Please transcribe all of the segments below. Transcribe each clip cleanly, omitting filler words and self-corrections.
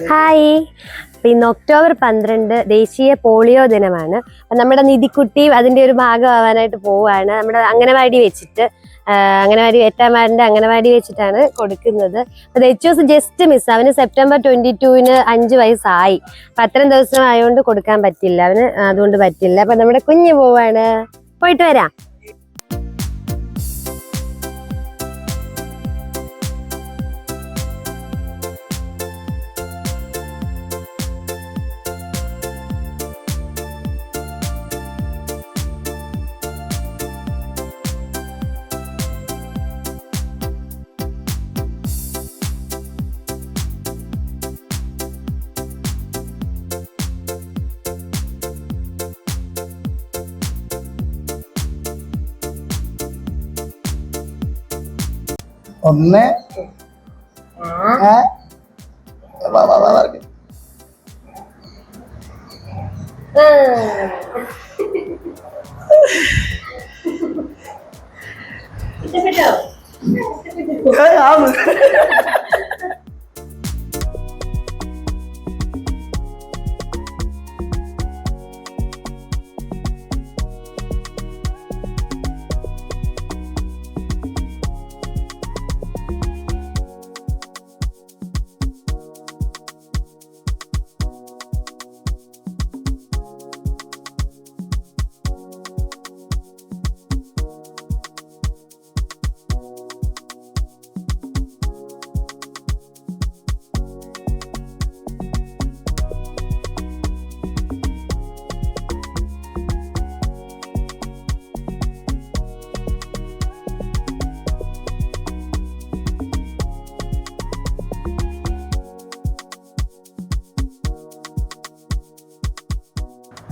Hi. ഇന്ന് October 12 ദേശീയ polio ദിനമാണ്. നമ്മുടെ നിധിക്കുട്ടി അതിന്റെ ഒരു ഭാഗമാവാനായിട്ട് പോവാണ്. നമ്മുടെ അംഗനവാടി വെച്ചിട്ട് അംഗനവാടി ഏറ്റാമാടിന്റെ അംഗനവാടി വെച്ചിട്ടാണ് കൊടുക്കുന്നത്. അത് ജസ്റ്റ് മിസ്. അവന് സെപ്റ്റംബർ 22-ന് 5 വയസ്സായി. അപ്പൊ അത്രയും ദിവസം ആയതുകൊണ്ട് കൊടുക്കാൻ പറ്റില്ല, അവന് അതുകൊണ്ട് പറ്റില്ല. അപ്പൊ നമ്മുടെ കുഞ്ഞ് പോവാണ്. പോയിട്ട് വരാം. ഒന്ന്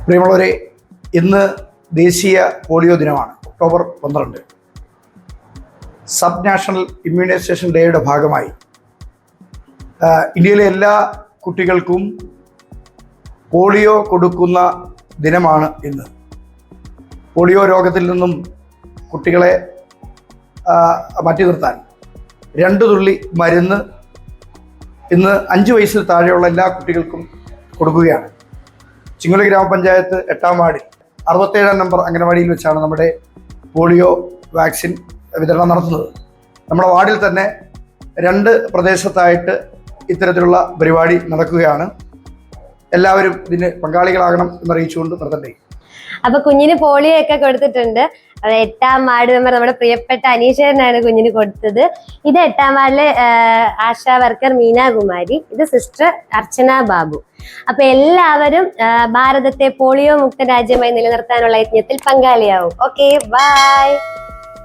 പ്രിയമുള്ളവരെ, ഇന്ന് ദേശീയ പോളിയോ ദിനമാണ്. ഒക്ടോബർ 12 സബ് നാഷണൽ ഇമ്മ്യൂണൈസേഷൻ ഡേയുടെ ഭാഗമായി ഇന്ത്യയിലെ എല്ലാ കുട്ടികൾക്കും പോളിയോ കൊടുക്കുന്ന ദിനമാണ് ഇന്ന്. പോളിയോ രോഗത്തിൽ നിന്നും കുട്ടികളെ മാറ്റി നിർത്താൻ 2 തുള്ളി മരുന്ന് ഇന്ന് 5 വയസ്സിൽ താഴെയുള്ള എല്ലാ കുട്ടികൾക്കും കൊടുക്കുകയാണ്. ചിങ്ങോലി ഗ്രാമപഞ്ചായത്ത് 8-ാം വാർഡിൽ 67-ാം നമ്പർ അംഗനവാടിയിൽ വെച്ചാണ് നമ്മുടെ പോളിയോ വാക്സിൻ വിതരണം നടത്തുന്നത്. നമ്മുടെ വാർഡിൽ തന്നെ 2 പ്രദേശത്തായിട്ട് ഇത്തരത്തിലുള്ള പരിപാടി നടക്കുകയാണ്. എല്ലാവരും ഇതിന് പങ്കാളികളാകണം എന്നറിയിച്ചുകൊണ്ട് നിർത്തട്ടെ. അപ്പൊ കുഞ്ഞിന് പോളിയോ ഒക്കെ കൊടുത്തിട്ടുണ്ട്. അത് 8-ാം വാർഡ് മെമ്പർ നമ്മുടെ പ്രിയപ്പെട്ട അനീഷേരനാണ് കുഞ്ഞിന് കൊടുത്തത്. ഇത് 8-ാം വാർഡിലെ ആശാ വർക്കർ മീനാകുമാരി, ഇത് സിസ്റ്റർ അർച്ചന ബാബു. അപ്പൊ എല്ലാവരും ഭാരതത്തെ പോളിയോ മുക്ത രാജ്യമായി നിലനിർത്താനുള്ള യജ്ഞത്തിൽ പങ്കാളിയാവും. Okay, by.